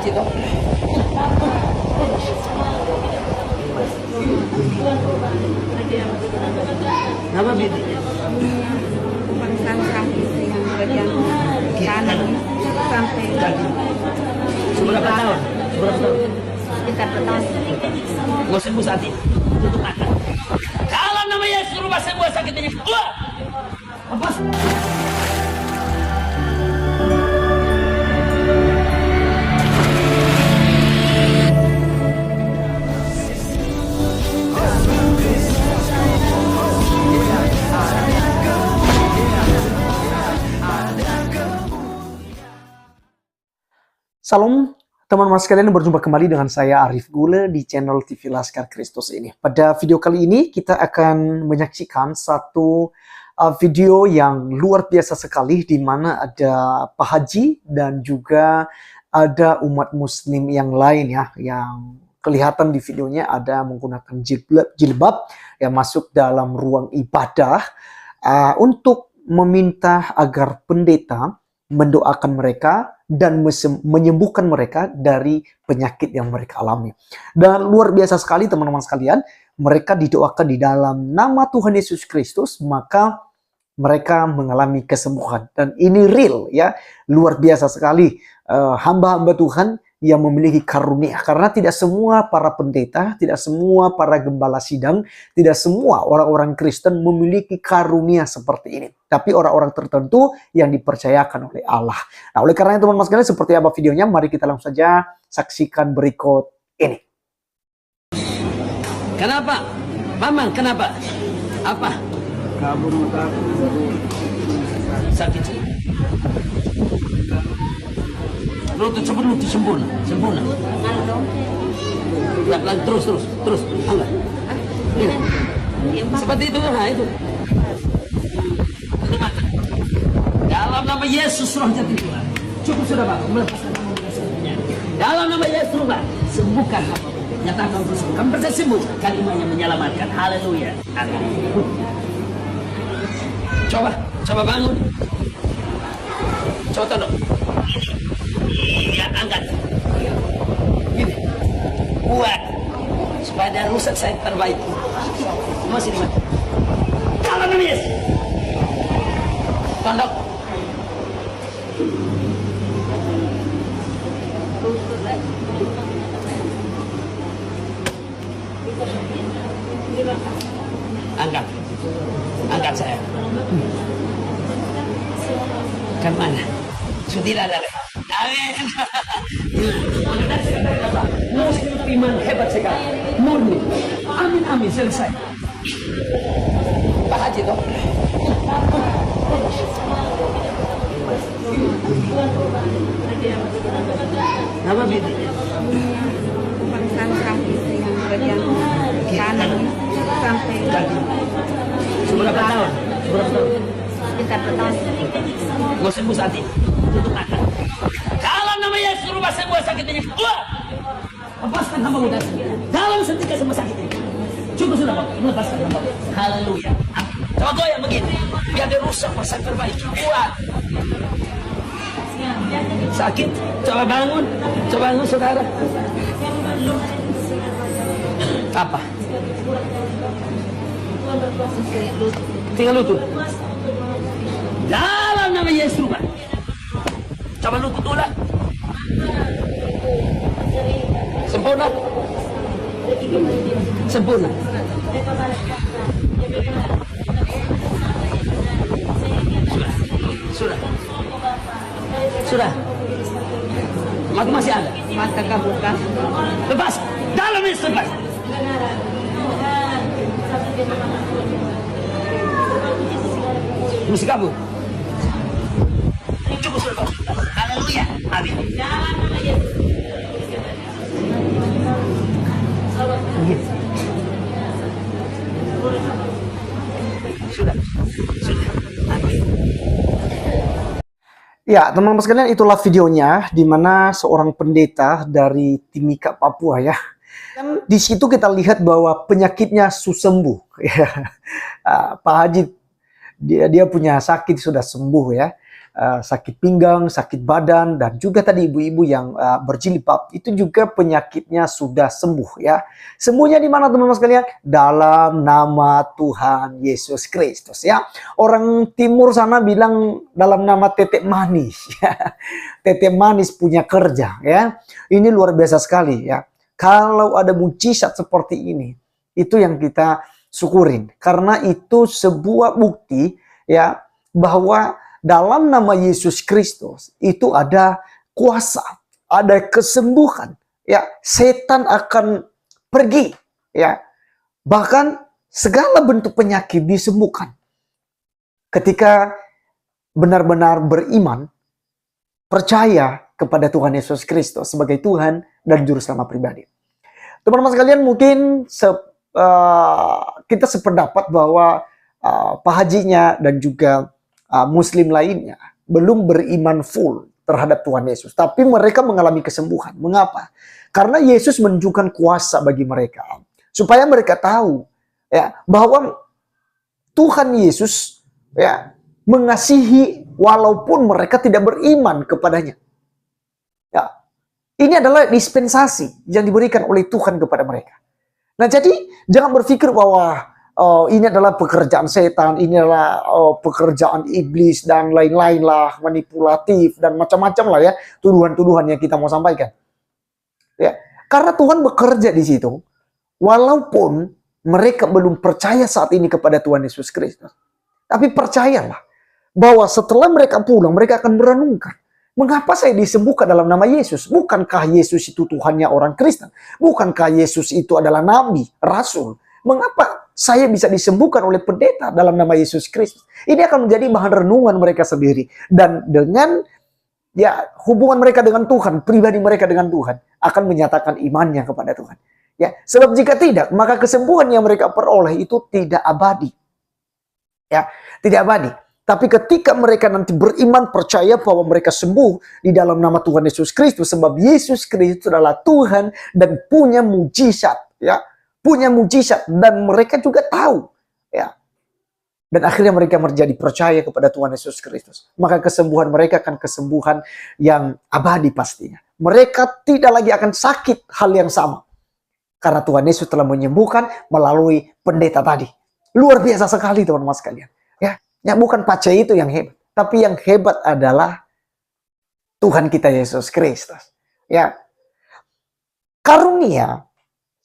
Haji toh? Nama bibi? Pemeriksaan kaki yang bagian kanan sampai Seberapa tahun? Seberapa tahun? sekitar bertahun. Mau sembuh saat ini. Tutup mata. Dalam nama Yesus rubah semua sakit ini. Keluar. Lepas. Salam teman-teman sekalian, berjumpa kembali dengan saya Arif Gule di channel TV Laskar Kristus ini. Pada video kali ini kita akan menyaksikan satu video yang luar biasa sekali, di mana ada Pak Haji dan juga ada umat muslim yang lain ya, yang kelihatan di videonya ada menggunakan jilbab yang masuk dalam ruang ibadah untuk meminta agar pendeta mendoakan mereka dan menyembuhkan mereka dari penyakit yang mereka alami. Dan luar biasa sekali teman-teman sekalian, mereka didoakan di dalam nama Tuhan Yesus Kristus, maka mereka mengalami kesembuhan. Dan ini real ya, luar biasa sekali hamba-hamba Tuhan yang memiliki karunia. Karena tidak semua para pendeta, tidak semua para gembala sidang, tidak semua orang-orang Kristen memiliki karunia seperti ini. Tapi orang-orang tertentu yang dipercayakan oleh Allah. Nah, oleh karena itu teman-teman sekalian, seperti apa videonya? Mari kita langsung saja saksikan berikut ini. Kenapa? Mamang, kenapa? Apa? Kabur Sakit. Lutut sembuh, lutut sempurna, sempurna. Pelan-pelan, terus, angkat. Ini. Seperti itu, nah itu. Tutup mata. Dalam nama Yesus roh jati keluar. Cukup sudah Pak, melepaskan nama Yesusnya. Dalam nama Yesus Pak, sembuhkan apa? Nyatakan sembuh. Kamu bisa sembuh. Kalimatnya menyelamatkan. Haleluya. Amin. Coba bangun. Coba tolong. Ya, angkat. Gini. Kuat. Supaya dia rusak saya terbaik. Masih di mana? Dalam nama Yesus. Tondok. Angkat saya. Kemana? Sudah ada. Amin. Muslim iman hebat sekali. Murni. Amin, selesai. Pak Haji toh? Nama bibi? Pemeriksaan kaki yang bagian kanan sampai Seberapa tahun? sekitar bertahun. Mau sembuh saat ini. Tutup mata. Dalam nama Yesus rubah semua sakit ini. Keluar. Lepaskan hamba muda. Dalam setika semua sakit ini. Cukup sudah Pak. Lepaskan hamba. Haleluya. Coba goyang begini. Biar dia rusak masa terbaik. Kuat. Sakit. Coba bangun saudara. Apa? Tinggal lutut. Dalam nama Yesus rubah. Coba lutut ulang. Sempurna. Sudah. Mata masih ada. Mata kebuka. Lepas. Dalam Yesus lepas. Mesti kabur. Cukup sudah Pak. Haleluya. Amin. Sudah. Amin. Ya, teman-teman sekalian, itulah videonya di mana seorang pendeta dari Timika, Papua ya. Dan di situ kita lihat bahwa penyakitnya sembuh. Ya. Pak Haji dia punya sakit sudah sembuh ya. sakit pinggang, sakit badan, dan juga tadi ibu-ibu yang berjilbab, itu juga penyakitnya sudah sembuh ya. Sembuhnya di mana teman-teman sekalian? Dalam nama Tuhan Yesus Kristus ya. Orang timur sana bilang dalam nama tetek manis ya. Tetek manis punya kerja ya. Ini luar biasa sekali ya. Kalau ada mujizat seperti ini, itu yang kita syukurin. Karena itu sebuah bukti ya bahwa dalam nama Yesus Kristus itu ada kuasa, ada kesembuhan. Ya, setan akan pergi. Ya, bahkan segala bentuk penyakit disembuhkan. Ketika benar-benar beriman, percaya kepada Tuhan Yesus Kristus sebagai Tuhan dan Juru Selamat pribadi. Teman-teman sekalian, mungkin kita sependapat bahwa Pak Hajinya dan juga Muslim lainnya belum beriman full terhadap Tuhan Yesus. Tapi mereka mengalami kesembuhan. Mengapa? Karena Yesus menunjukkan kuasa bagi mereka. Supaya mereka tahu ya, bahwa Tuhan Yesus ya, mengasihi walaupun mereka tidak beriman kepadanya. Ya, ini adalah dispensasi yang diberikan oleh Tuhan kepada mereka. Nah, jadi jangan berpikir bahwa ini adalah pekerjaan setan, ini adalah pekerjaan iblis dan lain-lain lah, manipulatif dan macam-macam lah ya, tuduhan-tuduhan yang kita mau sampaikan. Ya, karena Tuhan bekerja di situ, walaupun mereka belum percaya saat ini kepada Tuhan Yesus Kristus. Tapi percayalah bahwa setelah mereka pulang, mereka akan merenungkan, mengapa saya disembuhkan dalam nama Yesus? Bukankah Yesus itu Tuhannya orang Kristen? Bukankah Yesus itu adalah nabi, rasul? Mengapa saya bisa disembuhkan oleh pendeta dalam nama Yesus Kristus? Ini akan menjadi bahan renungan mereka sendiri. Dan dengan ya hubungan mereka dengan Tuhan, pribadi mereka dengan Tuhan, akan menyatakan imannya kepada Tuhan. Ya, sebab jika tidak, maka kesembuhan yang mereka peroleh itu tidak abadi. Ya, tidak abadi. Tapi ketika mereka nanti beriman, percaya bahwa mereka sembuh di dalam nama Tuhan Yesus Kristus, sebab Yesus Kristus adalah Tuhan dan punya mujizat, ya, punya mujizat, dan mereka juga tahu, ya. Dan akhirnya mereka menjadi percaya kepada Tuhan Yesus Kristus. Maka kesembuhan mereka akan kesembuhan yang abadi pastinya. Mereka tidak lagi akan sakit hal yang sama. Karena Tuhan Yesus telah menyembuhkan melalui pendeta tadi. Luar biasa sekali teman-teman sekalian. Ya, bukan pace itu yang hebat. Tapi yang hebat adalah Tuhan kita Yesus Kristus. Ya, karunia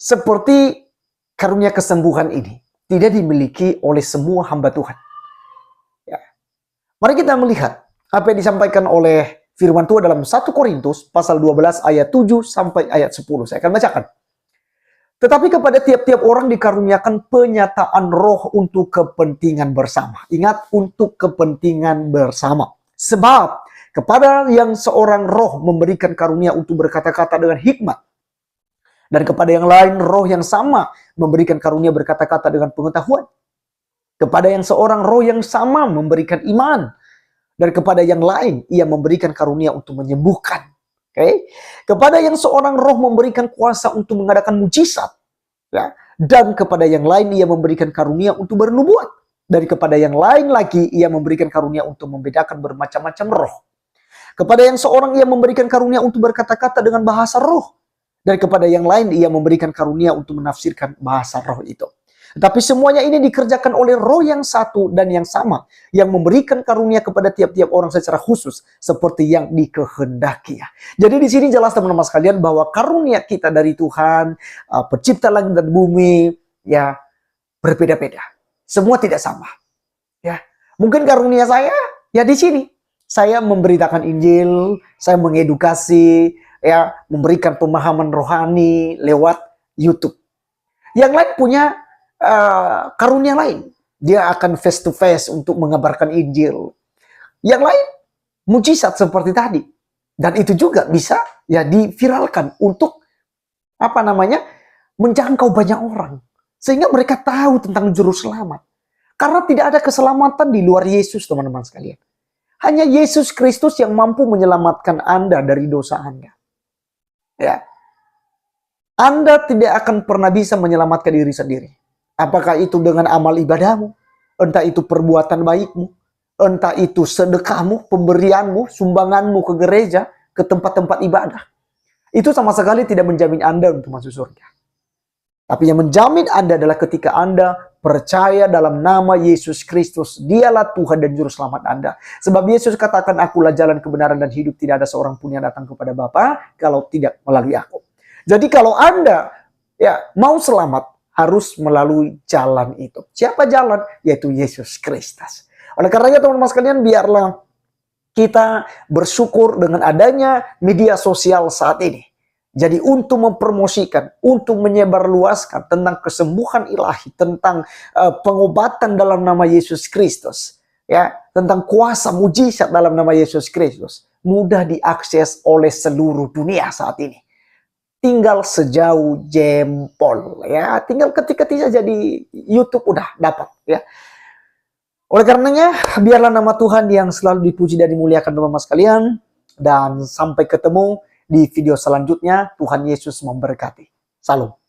seperti karunia kesembuhan ini tidak dimiliki oleh semua hamba Tuhan. Ya. Mari kita melihat apa yang disampaikan oleh firman Tuhan dalam 1 Korintus pasal 12 ayat 7 sampai ayat 10. Saya akan bacakan. Tetapi kepada tiap-tiap orang dikaruniakan penyataan roh untuk kepentingan bersama. Ingat, untuk kepentingan bersama. Sebab kepada yang seorang roh memberikan karunia untuk berkata-kata dengan hikmat. Dan kepada yang lain roh yang sama memberikan karunia berkata-kata dengan pengetahuan. Kepada yang seorang roh yang sama memberikan iman. Dan kepada yang lain ia memberikan karunia untuk menyembuhkan. Okay? Kepada yang seorang roh memberikan kuasa untuk mengadakan mujizat. Ya. Dan kepada yang lain ia memberikan karunia untuk bernubuat. Dan kepada yang lain lagi ia memberikan karunia untuk membedakan bermacam-macam roh. Kepada yang seorang ia memberikan karunia untuk berkata-kata dengan bahasa roh. Dan kepada yang lain ia memberikan karunia untuk menafsirkan bahasa roh itu. Tetapi semuanya ini dikerjakan oleh roh yang satu dan yang sama, yang memberikan karunia kepada tiap-tiap orang secara khusus seperti yang dikehendaki. Jadi di sini jelas teman-teman sekalian bahwa karunia kita dari Tuhan, pencipta langit dan bumi, ya berbeda-beda. Semua tidak sama. Ya, mungkin karunia saya ya di sini. Saya memberitakan Injil, saya mengedukasi, ya memberikan pemahaman rohani lewat YouTube. Yang lain punya karunia lain. Dia akan face to face untuk mengabarkan Injil. Yang lain mujizat seperti tadi. Dan itu juga bisa ya diviralkan untuk menjangkau banyak orang. Sehingga mereka tahu tentang juru selamat. Karena tidak ada keselamatan di luar Yesus, teman-teman sekalian. Hanya Yesus Kristus yang mampu menyelamatkan Anda dari dosa Anda. Ya. Anda tidak akan pernah bisa menyelamatkan diri sendiri. Apakah itu dengan amal ibadahmu, entah itu perbuatan baikmu, entah itu sedekahmu, pemberianmu, sumbanganmu ke gereja, ke tempat-tempat ibadah, itu sama sekali tidak menjamin Anda untuk masuk surga. Tapi yang menjamin Anda adalah ketika Anda percaya dalam nama Yesus Kristus. Dialah Tuhan dan Juru Selamat Anda. Sebab Yesus katakan, akulah jalan kebenaran dan hidup. Tidak ada seorang pun yang datang kepada Bapa kalau tidak melalui aku. Jadi kalau Anda mau selamat, harus melalui jalan itu. Siapa jalan? Yaitu Yesus Kristus. Oleh karenanya teman-teman sekalian, biarlah kita bersyukur dengan adanya media sosial saat ini. Jadi untuk mempromosikan, untuk menyebarluaskan tentang kesembuhan ilahi, tentang pengobatan dalam nama Yesus Kristus, tentang kuasa mujizat dalam nama Yesus Kristus, mudah diakses oleh seluruh dunia saat ini. Tinggal sejauh jempol, tinggal ketik-ketik saja di YouTube udah dapat, Oleh karenanya, biarlah nama Tuhan yang selalu dipuji dan dimuliakan teman-teman sekalian, dan sampai ketemu di video selanjutnya. Tuhan Yesus memberkati. Salam.